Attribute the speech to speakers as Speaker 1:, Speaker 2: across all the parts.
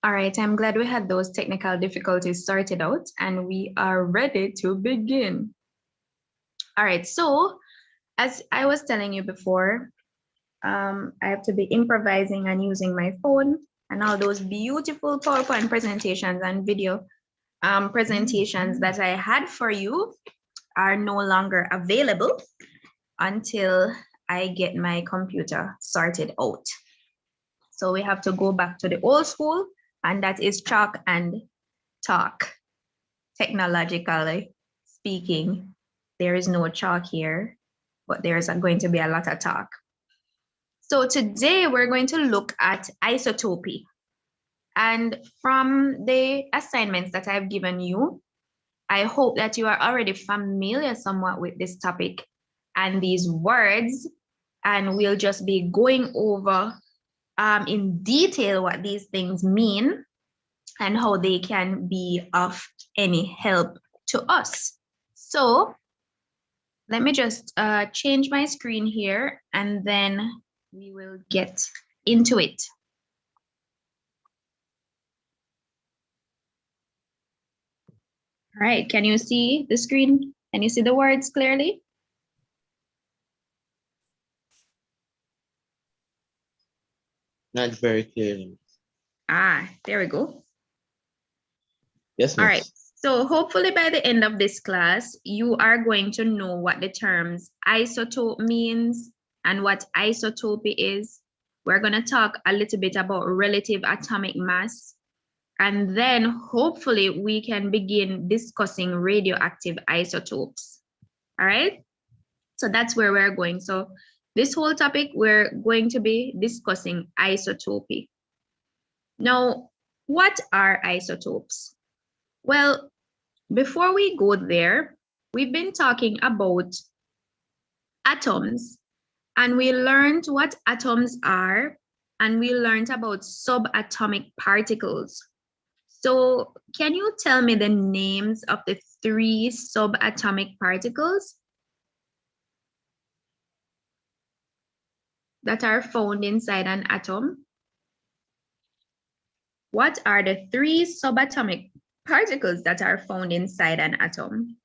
Speaker 1: All right, I'm glad we had those technical difficulties sorted out and we are ready to begin. All right, so as I was telling you before, I have to be improvising and using my phone, and all those beautiful PowerPoint presentations and video presentations that I had for you are no longer available until I get my computer sorted out. So we have to go back to the old school, and that is chalk and talk. Technologically speaking, there is no chalk here, but there is going to be a lot of talk. So today we're going to look at isotopy. And from the assignments that I've given you, I hope that you are already familiar somewhat with this topic and these words, and we'll just be going over in detail what these things mean and how they can be of any help to us. So let me just change my screen here and then we will get into it. All right, can you see the screen? Can you see the words clearly?
Speaker 2: Not very clearly.
Speaker 1: Ah, there we go.
Speaker 2: Yes,
Speaker 1: All
Speaker 2: miss.
Speaker 1: right, so hopefully by the end of this class, you are going to know what the terms isotope means and what isotopy is. We're going to talk a little bit about relative atomic mass, and then hopefully we can begin discussing radioactive isotopes. All right, so that's where we're going. So this whole topic, we're going to be discussing isotopy. Now, what are isotopes? Well, before we go there, we've been talking about atoms, and we learned what atoms are, and we learned about subatomic particles. So can you tell me the names of the 3 subatomic particles that are found inside an atom? What are the 3 subatomic particles that are found inside an atom?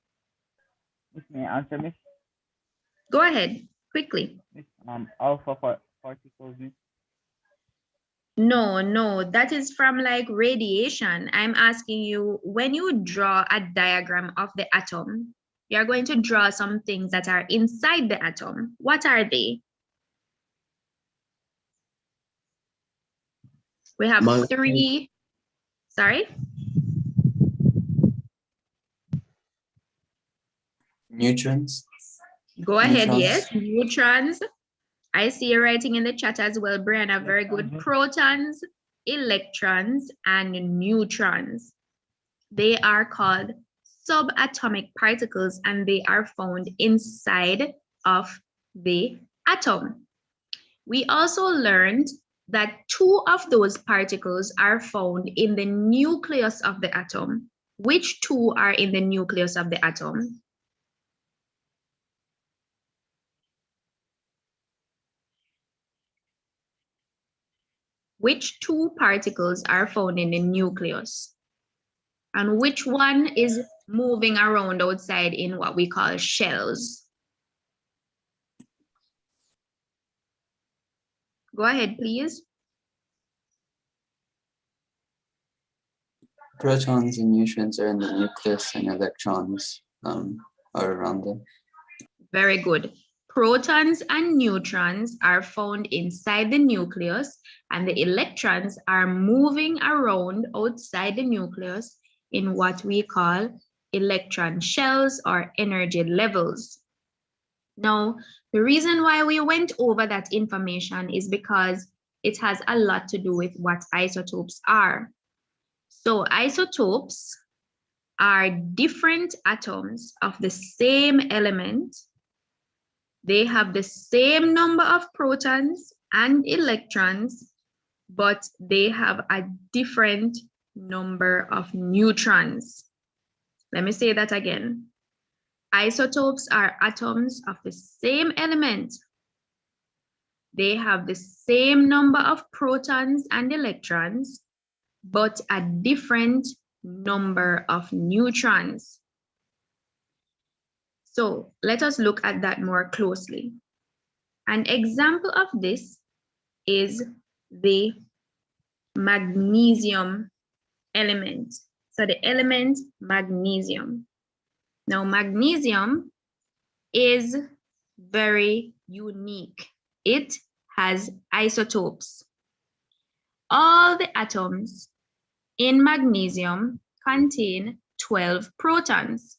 Speaker 3: May I answer, Miss?
Speaker 1: Go ahead, quickly.
Speaker 3: Miss, alpha particles, Miss.
Speaker 1: No, that is from like radiation. I'm asking you, when you draw a diagram of the atom, you're going to draw some things that are inside the atom. What are they? We have 3, sorry?
Speaker 4: Neutrons.
Speaker 1: Go ahead, yes, neutrons. I see you writing in the chat as well, Brianna, very good. Protons, electrons, and neutrons. They are called subatomic particles and they are found inside of the atom. We also learned that 2 of those particles are found in the nucleus of the atom. Which 2 are in the nucleus of the atom? Which 2 particles are found in the nucleus? And which one is moving around outside in what we call shells? Go ahead, please.
Speaker 4: Protons and neutrons are in the nucleus and electrons are around them.
Speaker 1: Very good. Protons and neutrons are found inside the nucleus and the electrons are moving around outside the nucleus in what we call electron shells or energy levels. Now, the reason why we went over that information is because it has a lot to do with what isotopes are. So isotopes are different atoms of the same element. They have the same number of protons and electrons, but they have a different number of neutrons. Let me say that again. Isotopes are atoms of the same element. They have the same number of protons and electrons, but a different number of neutrons. So let us look at that more closely. An example of this is the magnesium element. So the element magnesium. Now magnesium is very unique. It has isotopes. All the atoms in magnesium contain 12 protons.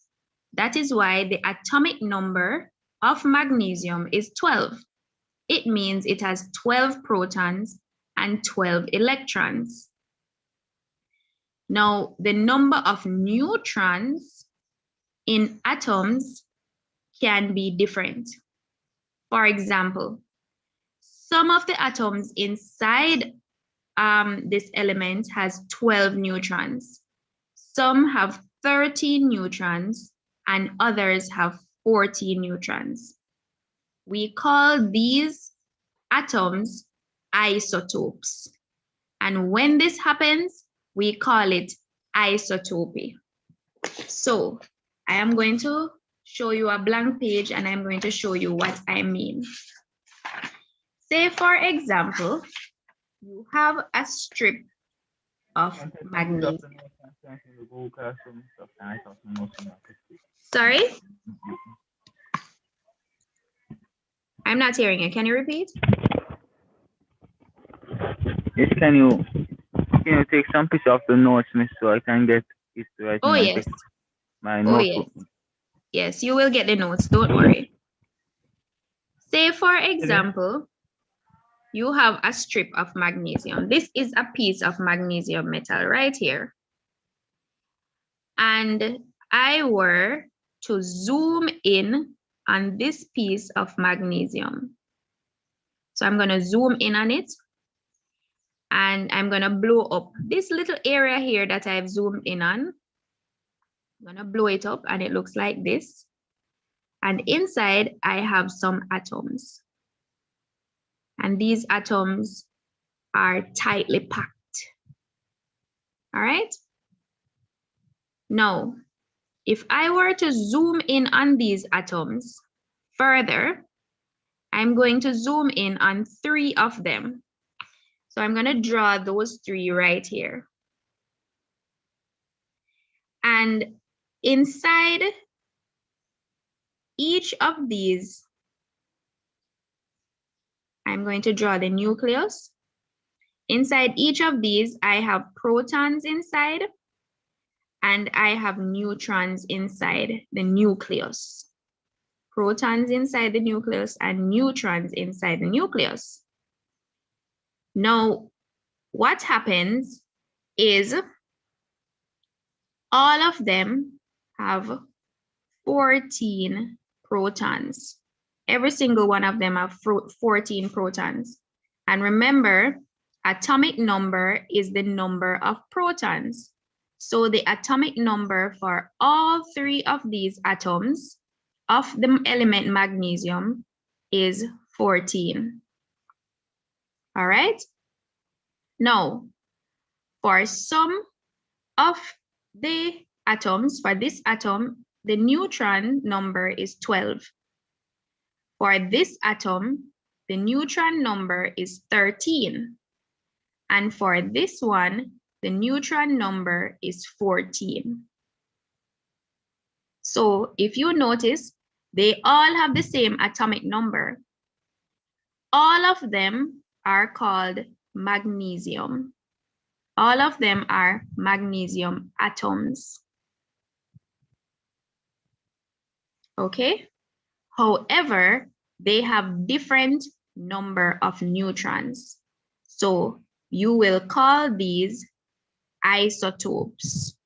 Speaker 1: That is why the atomic number of magnesium is 12. It means it has 12 protons and 12 electrons. Now, the number of neutrons in atoms can be different. For example, some of the atoms inside this element has 12 neutrons. Some have 13 neutrons and others have 14 neutrons. We call these atoms isotopes. And when this happens, we call it isotopy. So I am going to show you a blank page and I'm going to show you what I mean. Say, for example, you have a strip of magnesium. Sorry? I'm not hearing you. Can you repeat?
Speaker 3: Yes, can you take some picture of the notes, miss, so I can get it right
Speaker 1: Oh,
Speaker 3: in
Speaker 1: yes.
Speaker 3: my
Speaker 1: Oh,
Speaker 3: notebook.
Speaker 1: yes. Yes, you will get the notes. Don't worry. Say, for example, you have a strip of magnesium. This is a piece of magnesium metal right here. And I were to zoom in on this piece of magnesium. So I'm going to zoom in on it and I'm going to blow up this little area here that I've zoomed in on. I'm going to blow it up and it looks like this. And inside I have some atoms. And these atoms are tightly packed. All right. Now, if I were to zoom in on these atoms further, I'm going to zoom in on 3 of them. So I'm going to draw those 3 right here. And inside each of these, I'm going to draw the nucleus. Inside each of these, I have protons inside and I have neutrons inside the nucleus. Protons inside the nucleus and neutrons inside the nucleus. Now, what happens is all of them have 14 protons. Every single one of them have 14 protons. And remember, atomic number is the number of protons. So the atomic number for all 3 of these atoms of the element magnesium is 14. All right? Now, for some of the atoms, for this atom, the neutron number is 12. For this atom, the neutron number is 13. And for this one, the neutron number is 14. So if you notice, they all have the same atomic number. All of them are called magnesium. All of them are magnesium atoms. Okay? However, they have different number of neutrons. So you will call these isotopes.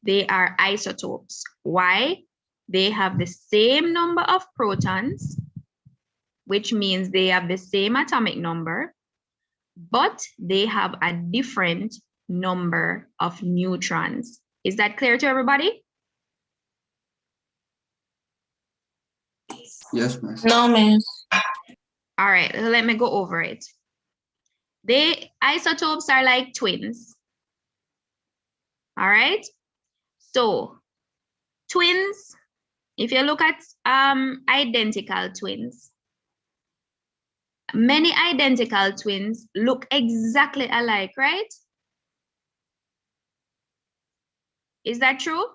Speaker 1: They are isotopes. Why? They have the same number of protons, which means they have the same atomic number, but they have a different number of neutrons. Is that clear to everybody?
Speaker 4: Yes, miss.
Speaker 5: No, miss.
Speaker 1: All right, let me go over it. Isotopes are like twins. All right. So twins, if you look at identical twins, many identical twins look exactly alike, right? Is that true?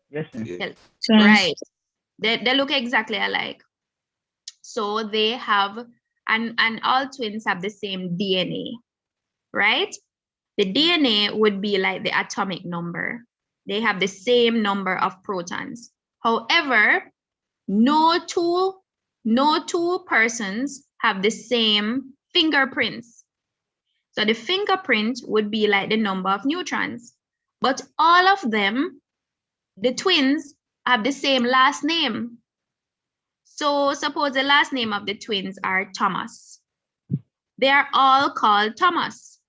Speaker 3: Yes, ma'am.
Speaker 2: Yeah.
Speaker 1: Right. They look exactly alike. So they have, and all twins have the same DNA, right? The DNA would be like the atomic number. They have the same number of protons. However, no two persons have the same fingerprints. So the fingerprint would be like the number of neutrons, but all of them, the twins, have the same last name. So suppose the last name of the twins are Thomas. They are all called Thomas.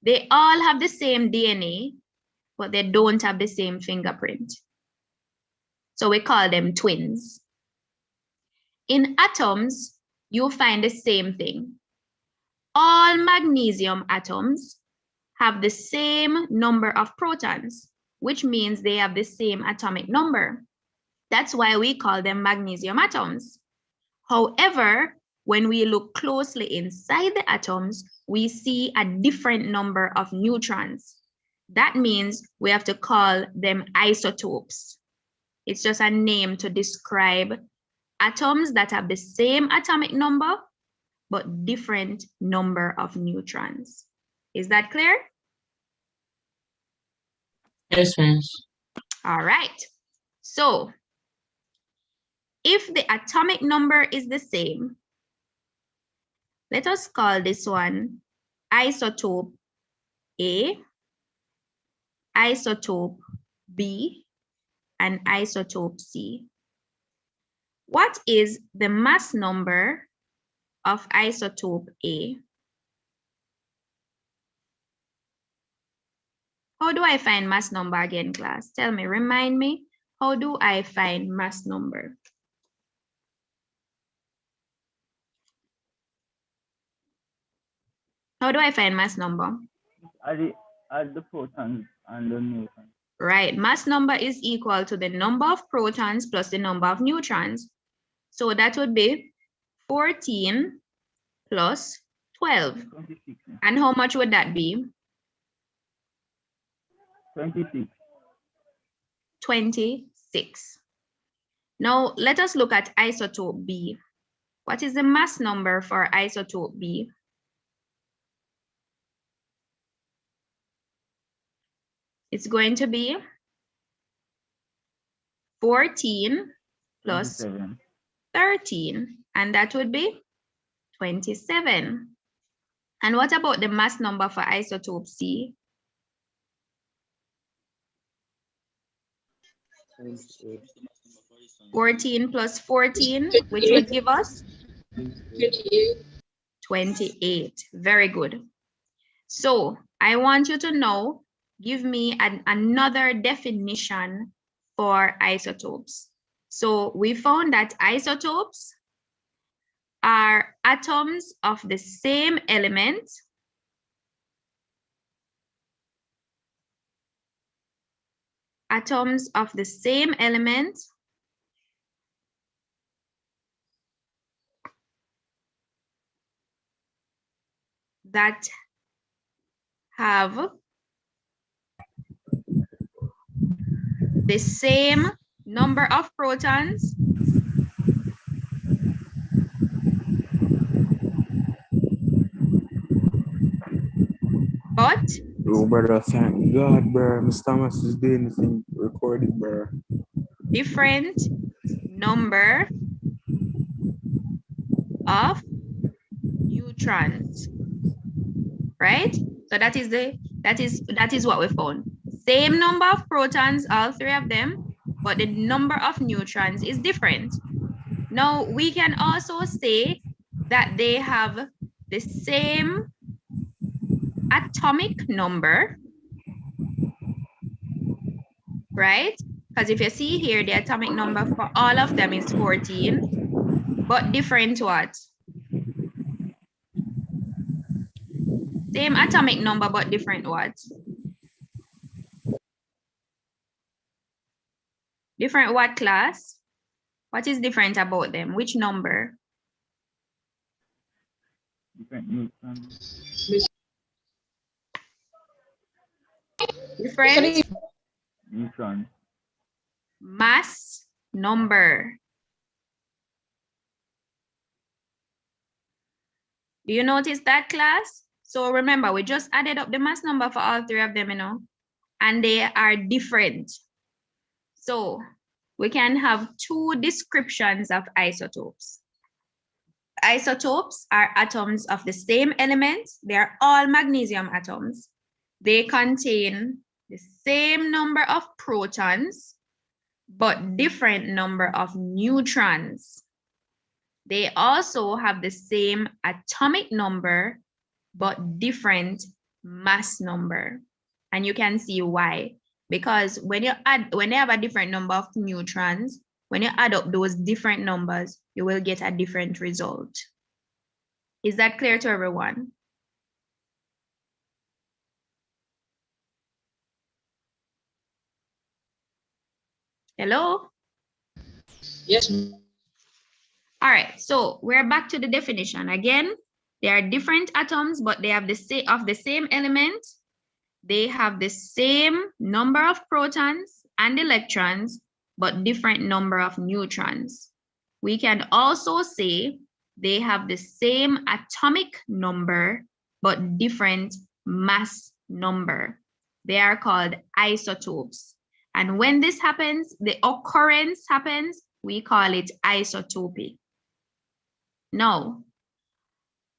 Speaker 1: They all have the same DNA, but they don't have the same fingerprint. So we call them twins. In atoms, you'll find the same thing. All magnesium atoms have the same number of protons, which means they have the same atomic number. That's why we call them magnesium atoms. However, when we look closely inside the atoms, we see a different number of neutrons. That means we have to call them isotopes. It's just a name to describe atoms that have the same atomic number, but different number of neutrons. Is that clear?
Speaker 5: Yes, miss.
Speaker 1: All right. So if the atomic number is the same, let us call this one isotope A, isotope B, and isotope C. What is the mass number of isotope A? How do I find mass number again, class? Tell me, remind me, how do I find mass number? How do I find mass number?
Speaker 3: Add the protons and the neutrons.
Speaker 1: Right, mass number is equal to the number of protons plus the number of neutrons. So that would be 14 plus 12.
Speaker 3: 26.
Speaker 1: And how much would that be?
Speaker 3: 26.
Speaker 1: 26. Now let us look at isotope B. What is the mass number for isotope B? It's going to be 14 plus
Speaker 3: 27.
Speaker 1: 13, and that would be 27. And what about the mass number for isotope C? 14 plus 14, which would give us 28. Very good. So I want you to know, give me another definition for isotopes. So we found that isotopes are atoms of the same element that have the same number of protons but
Speaker 6: Oh, brother, thank God, bro. Mr. Thomas is doing the thing recorded, bro.
Speaker 1: different number of neutrons, right? So that is what we found. Same number of protons, all three of them, but the number of neutrons is different. Now we can also say that they have the same atomic number, right? Because if you see here, the atomic number for all of them is 14, but different what? Same atomic number, but different what? Different what, class? What is different about them? Which number?
Speaker 3: Different neutrons.
Speaker 1: Different
Speaker 3: Neutron.
Speaker 1: mass number. Do you notice that, class? So remember, we just added up the mass number for all three of them, you know, and they are different. So we can have two descriptions of isotopes. Isotopes are atoms of the same element. They are all magnesium atoms. They contain the same number of protons, but different number of neutrons. They also have the same atomic number, but different mass number. And you can see why. Because when you have a different number of neutrons, when you add up those different numbers, you will get a different result. Is that clear to everyone? Hello?
Speaker 2: Yes.
Speaker 1: All right, so we're back to the definition. Again, they are different atoms, but they have the same element. They have the same number of protons and electrons, but different number of neutrons. We can also say they have the same atomic number, but different mass number. They are called isotopes. And when this happens, the occurrence happens, we call it isotopy. Now,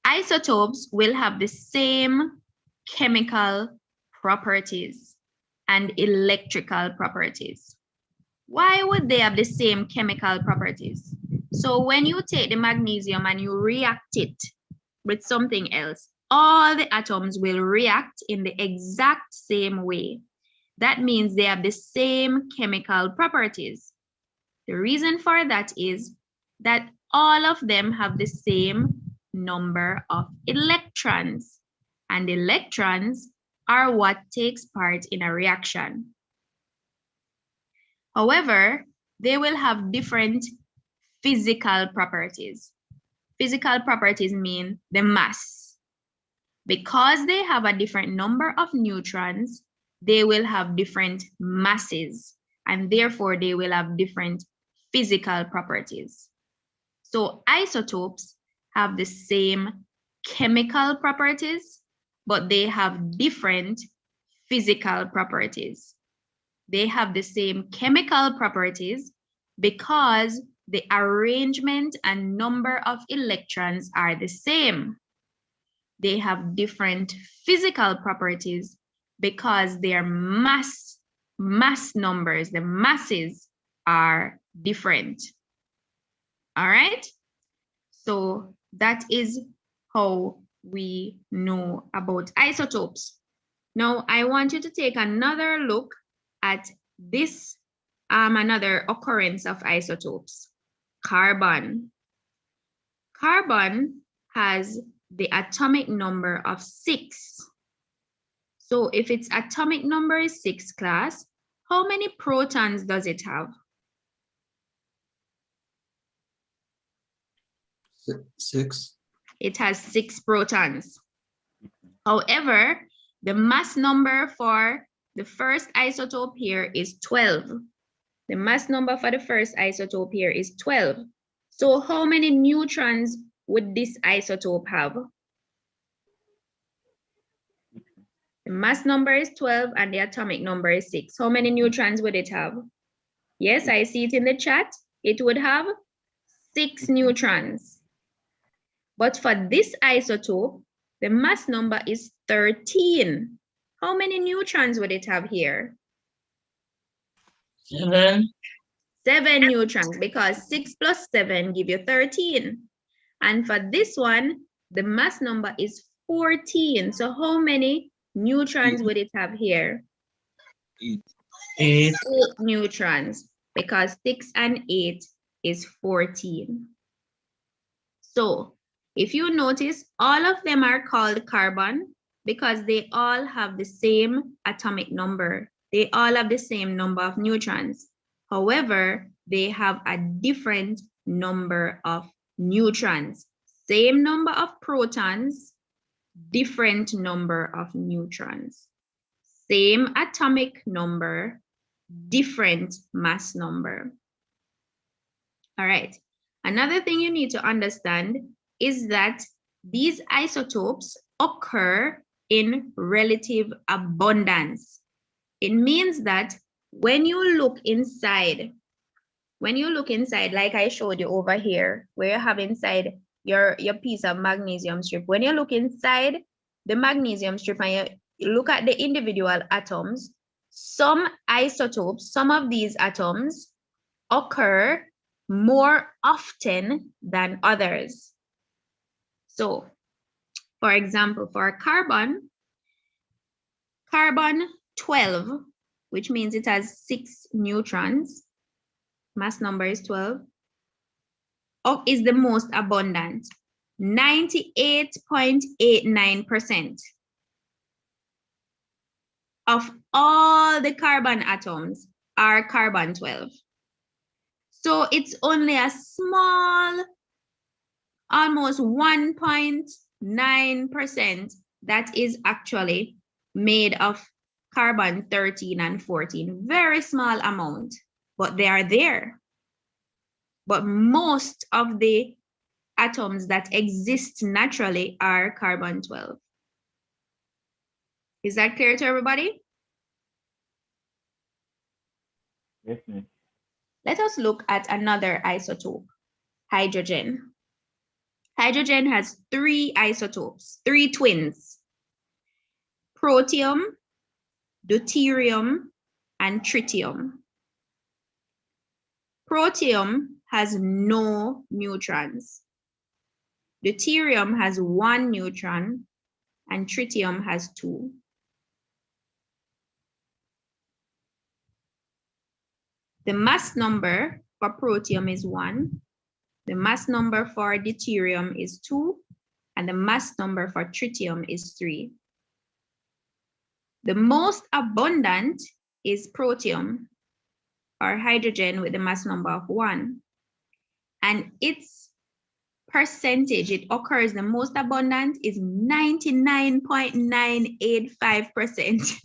Speaker 1: isotopes will have the same chemical properties and electrical properties. Why would they have the same chemical properties? So when you take the magnesium and you react it with something else, all the atoms will react in the exact same way. That means they have the same chemical properties. The reason for that is that all of them have the same number of electrons, and electrons are what takes part in a reaction. However, they will have different physical properties. Physical properties mean the mass. Because they have a different number of neutrons, they will have different masses, and therefore they will have different physical properties. So isotopes have the same chemical properties, but they have different physical properties. They have the same chemical properties because the arrangement and number of electrons are the same. They have different physical properties because their mass numbers, the masses are different. All right? So that is how we know about isotopes. Now, I want you to take another look at this, another occurrence of isotopes, carbon. Carbon has the atomic number of 6. So if its atomic number is 6, class, how many protons does it have?
Speaker 4: 6.
Speaker 1: It has 6 protons. However, the mass number for the first isotope here is 12. The mass number for the first isotope here is 12. So how many neutrons would this isotope have? The mass number is 12 and the atomic number is 6. How many neutrons would it have? Yes, I see it in the chat. It would have 6 neutrons. But for this isotope, the mass number is 13. How many neutrons would it have here?
Speaker 2: 7.
Speaker 1: 7 neutrons, because 6 plus 7 give you 13. And for this one, the mass number is 14. So how many neutrons would it have here?
Speaker 2: 8.
Speaker 1: 8 neutrons, because 6 and 8 is 14. So if you notice, all of them are called carbon, because they all have the same atomic number. They all have the same number of neutrons. However, they have a different number of neutrons. Same number of protons, different number of neutrons. Same atomic number, different mass number. All right. Another thing you need to understand is that these isotopes occur in relative abundance. It means that when you look inside, like I showed you over here, where you have inside your piece of magnesium strip, when you look inside the magnesium strip and you look at the individual atoms, some isotopes, some of these atoms occur more often than others. So, for example, for carbon 12, which means it has 6 neutrons, mass number is 12, is the most abundant, 98.89% of all the carbon atoms are carbon 12. So it's only a small, almost 1.9% that is actually made of carbon 13 and 14. Very small amount, but they are there. But most of the atoms that exist naturally are carbon 12. Is that clear to everybody?
Speaker 3: Yes, miss.
Speaker 1: Let us look at another isotope, hydrogen. Hydrogen has 3 isotopes, 3 twins: protium, deuterium, and tritium. Protium has no neutrons. Deuterium has 1 neutron, and tritium has 2. The mass number for protium is 1. The mass number for deuterium is 2. And the mass number for tritium is 3. The most abundant is protium, or hydrogen, with the mass number of 1. And its percentage, it occurs the most abundant, is 99.985%.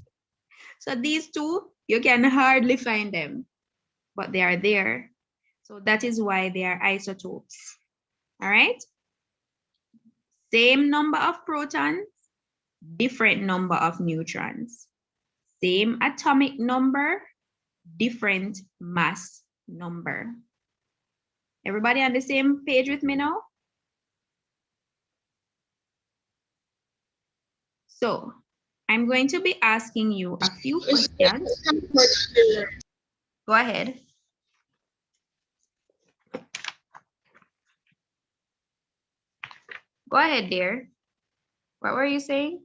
Speaker 1: So these two, you can hardly find them, but they are there. So that is why they are isotopes. All right? Same number of protons, different number of neutrons. Same atomic number, different mass number. Everybody on the same page with me now? So I'm going to be asking you a few questions. Go ahead. Go ahead, dear. What were you saying?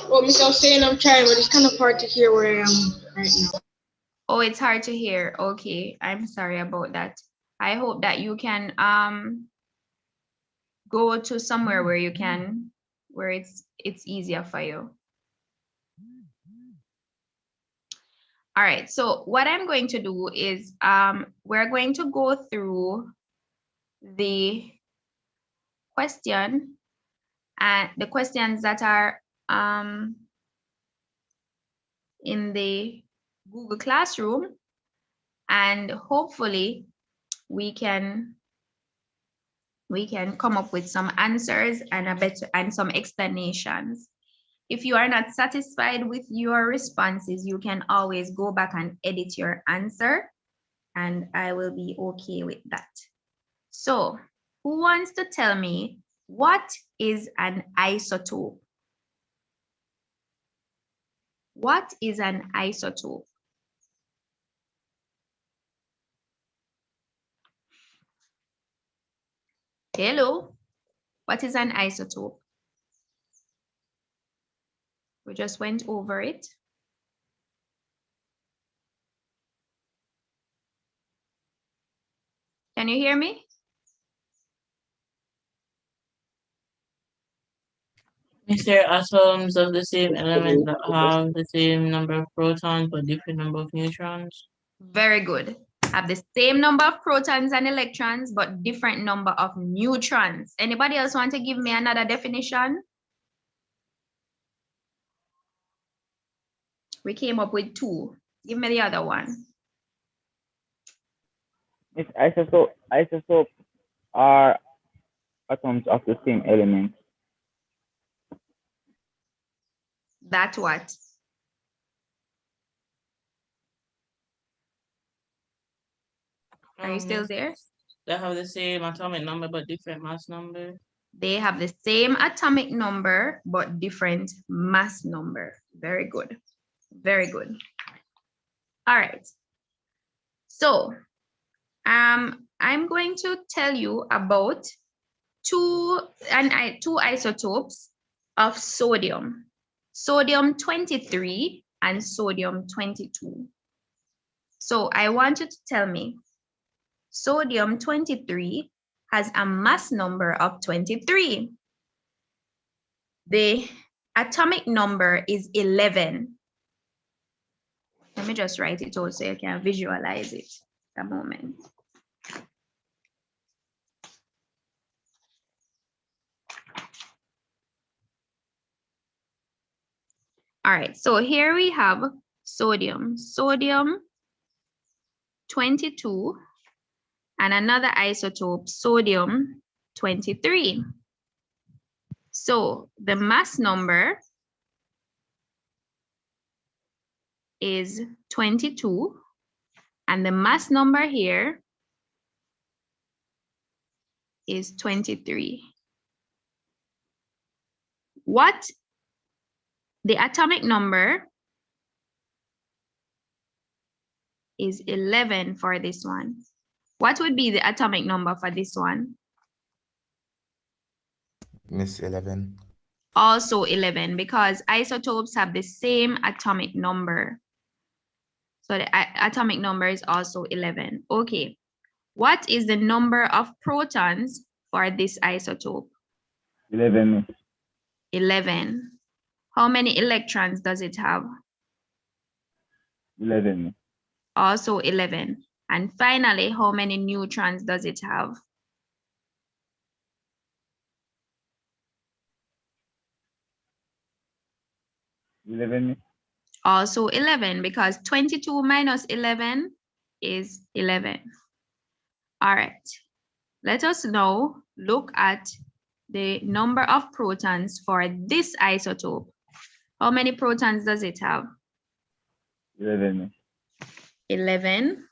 Speaker 5: Well, Miss, I was saying I'm trying, but it's kind of hard to hear where I am right now.
Speaker 1: Oh, it's hard to hear. Okay, I'm sorry about that. I hope that you can go to somewhere where you can, where it's easier for you. All right, so what I'm going to do is we're going to go through the question and the questions that are in the Google Classroom, and hopefully we can come up with some answers and some explanations. If you are not satisfied with your responses, you can always go back and edit your answer, and I will be okay with that. So, who wants to tell me what is an isotope? What is an isotope? Hello, what is an isotope? We just went over it. Can you hear me?
Speaker 7: Is there atoms of the same element that have the same number of protons but different number of neutrons?
Speaker 1: Very good. Have the same number of protons and electrons, but different number of neutrons. Anybody else want to give me another definition? We came up with two. Give me the other one.
Speaker 3: It's isotopes are atoms of the same element.
Speaker 1: That what? Are you still there?
Speaker 7: They have the same atomic number but different mass number.
Speaker 1: They have the same atomic number, but different mass number. Very good. Very good. All right. So I'm going to tell you about two isotopes of sodium. Sodium 23 and sodium 22. So I want you to tell me, sodium 23 has a mass number of 23. The atomic number is 11. Let me just write it out so you can visualize it. A moment. All right, so here we have sodium. Sodium 22 and another isotope, sodium 23. So the mass number is 22 and the mass number here is 23. What the atomic number is 11 for this one. What would be the atomic number for this one?
Speaker 8: Miss 11.
Speaker 1: Also 11, because isotopes have the same atomic number. So the atomic number is also 11. Okay. What is the number of protons for this isotope?
Speaker 3: 11.
Speaker 1: 11. How many electrons does it have?
Speaker 3: 11.
Speaker 1: Also 11. And finally, how many neutrons does it have?
Speaker 3: 11.
Speaker 1: Also 11, because 22 minus 11 is 11. All right. Let us now look at the number of protons for this isotope. How many protons does it have?
Speaker 3: 11.
Speaker 1: 11.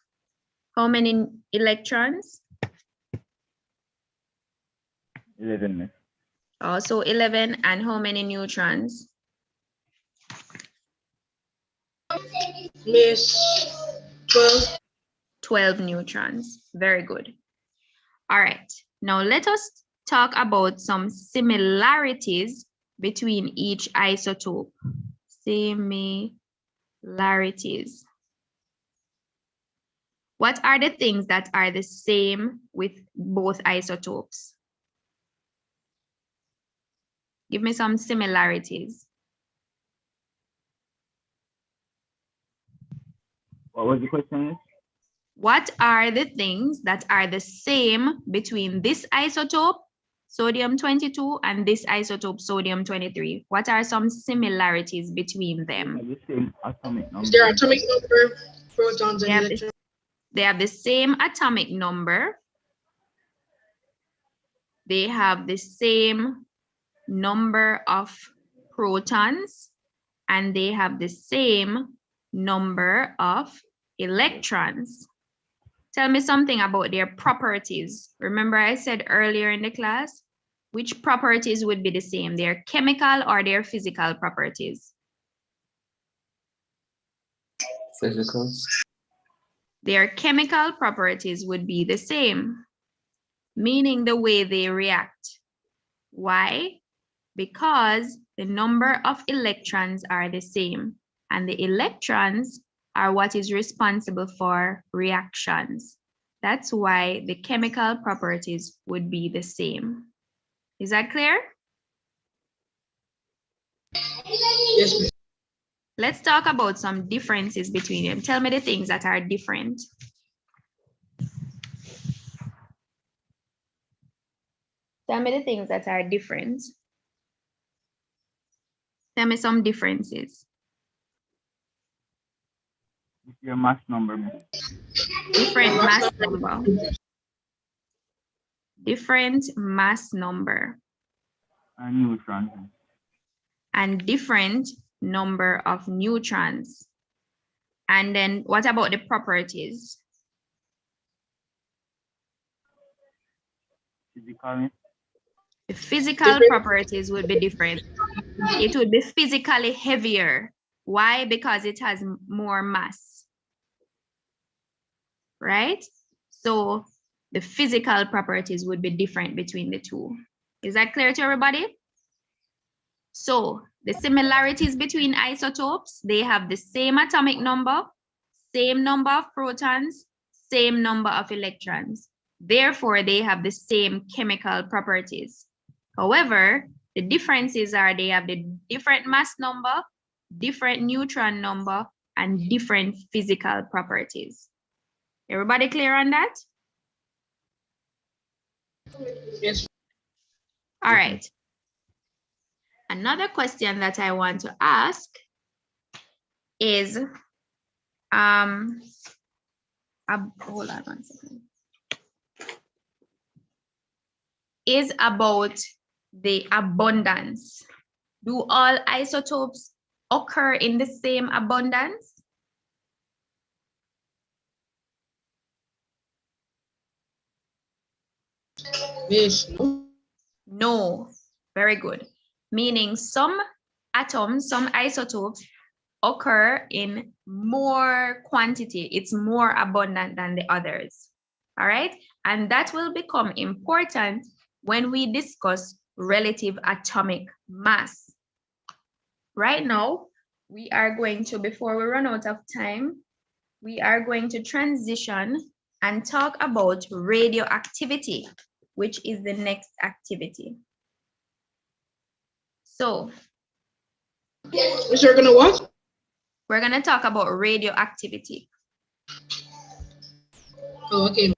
Speaker 1: How many electrons?
Speaker 3: 11.
Speaker 1: Also 11. And how many neutrons?
Speaker 5: Miss 12.
Speaker 1: 12 neutrons. Very good. All right. Now let us talk about some similarities between each isotope. Similarities. What are the things that are the same with both isotopes? Give me some similarities.
Speaker 3: What was the question?
Speaker 1: What are the things that are the same between this isotope, sodium 22, and this isotope, sodium 23? What are some similarities between them?
Speaker 3: The same atomic number.
Speaker 5: Is there atomic number, protons, and electrons?
Speaker 1: They have the same atomic number. They have the same number of protons, and they have the same number of electrons. Tell me something about their properties. Remember I said earlier in the class, which properties would be the same, their chemical or their physical properties?
Speaker 4: Physical.
Speaker 1: Their chemical properties would be the same, meaning the way they react. Why? Because the number of electrons are the same, and the electrons are what is responsible for reactions. That's why the chemical properties would be the same. Is that clear? Let's talk about some differences between them. Tell me the things that are different. Tell me the things that are different. Tell me some differences.
Speaker 3: It's your mass number.
Speaker 1: Different mass number. Different mass number.
Speaker 3: And neutrons.
Speaker 1: And different number of neutrons. And then what about the properties?
Speaker 3: Physically.
Speaker 1: The physical properties would be different. It would be physically heavier. Why? Because it has more mass. Right? So the physical properties would be different between the two. Is that clear to everybody? So the similarities between isotopes, they have the same atomic number, same number of protons, same number of electrons. Therefore, they have the same chemical properties. However, the differences are they have the different mass number, different neutron number, and different physical properties. Everybody clear on that?
Speaker 5: Yes.
Speaker 1: All right. Another question that I want to ask is, hold on one second. Is about the abundance. Do all isotopes occur in the same abundance?
Speaker 5: Yes.
Speaker 1: No. Very good. Meaning some atoms, some isotopes occur in more quantity. It's more abundant than the others. All right. And that will become important when we discuss relative atomic mass. Right now, we are going to, before we run out of time, we are going to transition and talk about radioactivity, which is the next activity. So,
Speaker 5: We're gonna what?
Speaker 1: we're going to talk about radioactivity.
Speaker 5: Oh, okay.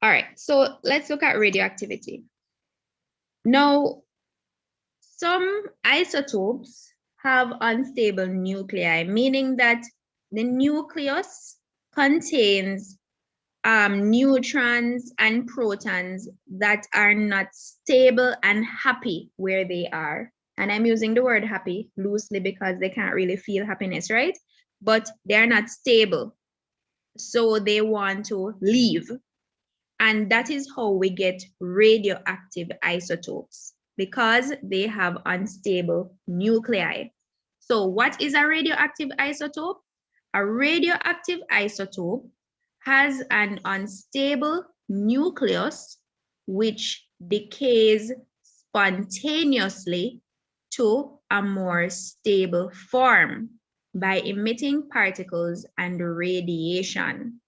Speaker 1: All right, so let's look at radioactivity. Now, some isotopes have unstable nuclei, meaning that the nucleus contains neutrons and protons that are not stable and happy where they are. And I'm using the word happy loosely because they can't really feel happiness, right? But they're not stable. So they want to leave. And that is how we get radioactive isotopes, because they have unstable nuclei. So what is a radioactive isotope? A radioactive isotope has an unstable nucleus which decays spontaneously to a more stable form by emitting particles and radiation.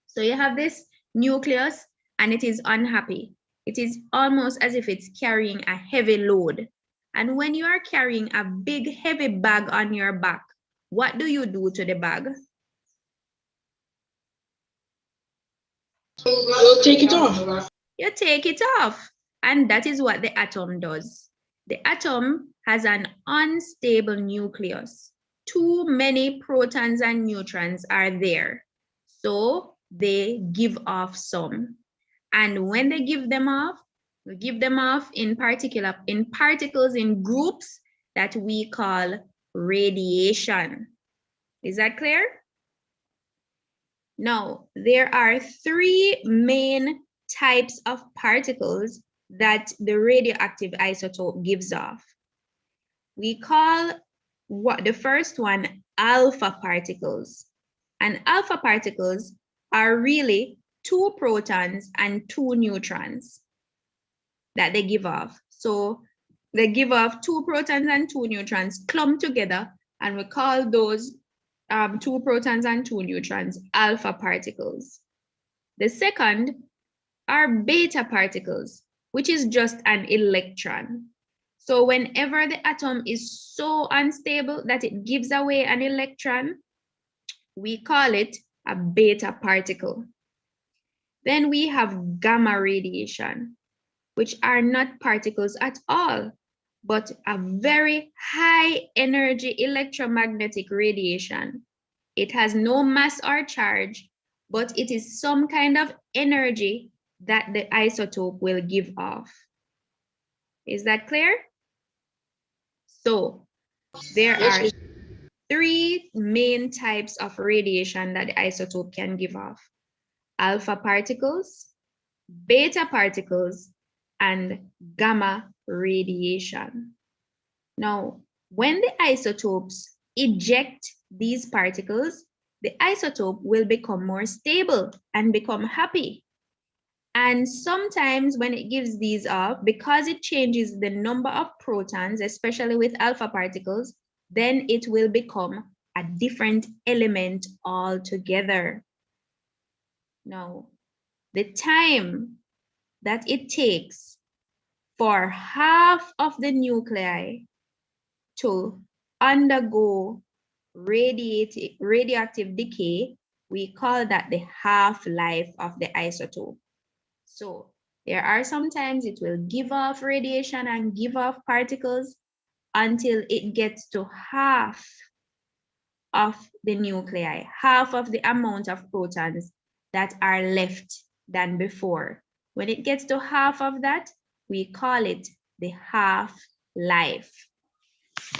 Speaker 1: So you have this nucleus and it is unhappy. It is almost as if it's carrying a heavy load. And when you are carrying a big heavy bag on your back, what do you do to the bag?
Speaker 5: We'll take it off.
Speaker 1: You take it off. And that is what the atom does. The atom has an unstable nucleus. Too many protons and neutrons are there. So they give off some. And when they give them off in particles in groups that we call radiation. Is that clear? Now, there are three main types of particles that the radioactive isotope gives off. We call the first one alpha particles. And alpha particles are really 2 protons and 2 neutrons that they give off. So they give off 2 protons and 2 neutrons clumped together, and we call those 2 protons and 2 neutrons alpha particles. The second are beta particles, which is just an electron. So whenever the atom is so unstable that it gives away an electron, we call it a beta particle. Then we have gamma radiation, which are not particles at all, but a very high energy electromagnetic radiation. It has no mass or charge, but it is some kind of energy that the isotope will give off. Is that clear? So there
Speaker 5: Yes,
Speaker 1: are
Speaker 5: Miss.
Speaker 1: three main types of radiation that the isotope can give off: alpha particles, beta particles, and gamma radiation. Now, when the isotopes eject these particles, the isotope will become more stable and become happy. And sometimes when it gives these off, because it changes the number of protons, especially with alpha particles, then it will become a different element altogether. Now, the time that it takes for half of the nuclei to undergo radioactive decay, we call that the half-life of the isotope. So there are sometimes it will give off radiation and give off particles until it gets to half of the nuclei, half of the amount of protons that are left than before. When it gets to half of that, we call it the half-life.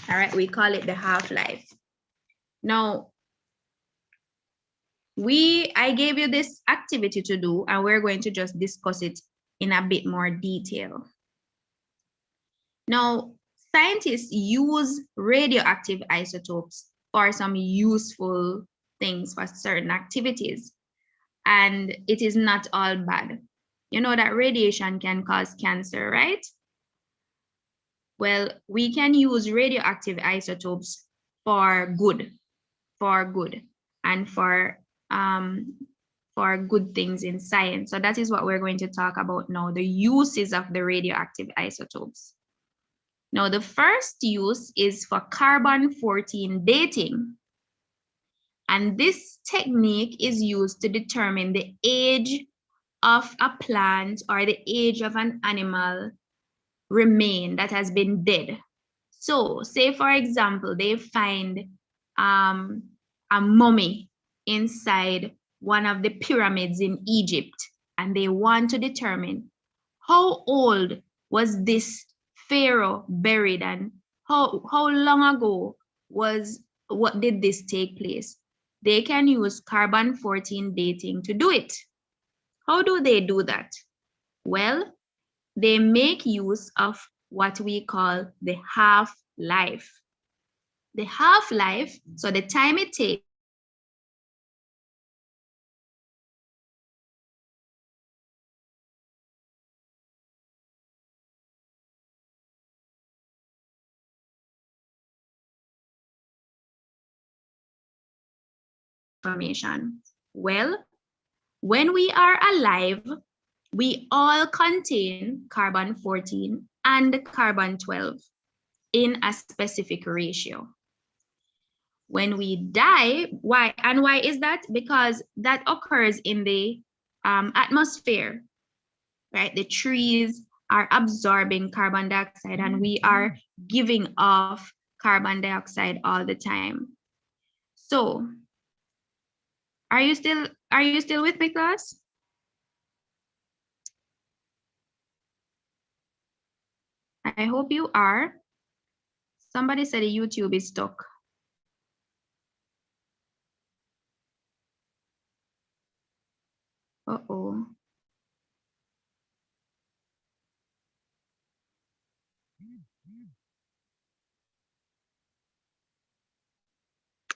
Speaker 1: All right, we call it the half-life. Now, I gave you this activity to do, and we're going to just discuss it in a bit more detail. Now, scientists use radioactive isotopes for some useful things for certain activities, and it is not all bad. You know that radiation can cause cancer, right? Well, we can use radioactive isotopes for good, and for good things in science. So that is what we're going to talk about now, the uses of the radioactive isotopes. Now, the first use is for carbon-14 dating. And this technique is used to determine the age of a plant or the age of an animal remain that has been dead. So, say for example, they find a mummy inside one of the pyramids in Egypt, and they want to determine how old was this pharaoh buried, and how long ago what did this take place. They can use carbon-14 dating to do it. How do they do that? Well, they make use of what we call the half-life. The half-life, so the time it takes information. Well, when we are alive, we all contain carbon-14 and carbon-12 in a specific ratio. When we die, why is that? Because that occurs in the atmosphere, right? The trees are absorbing carbon dioxide and we are giving off carbon dioxide all the time. So, are you still with me, class? I hope you are. Somebody said YouTube is stuck. Uh-oh.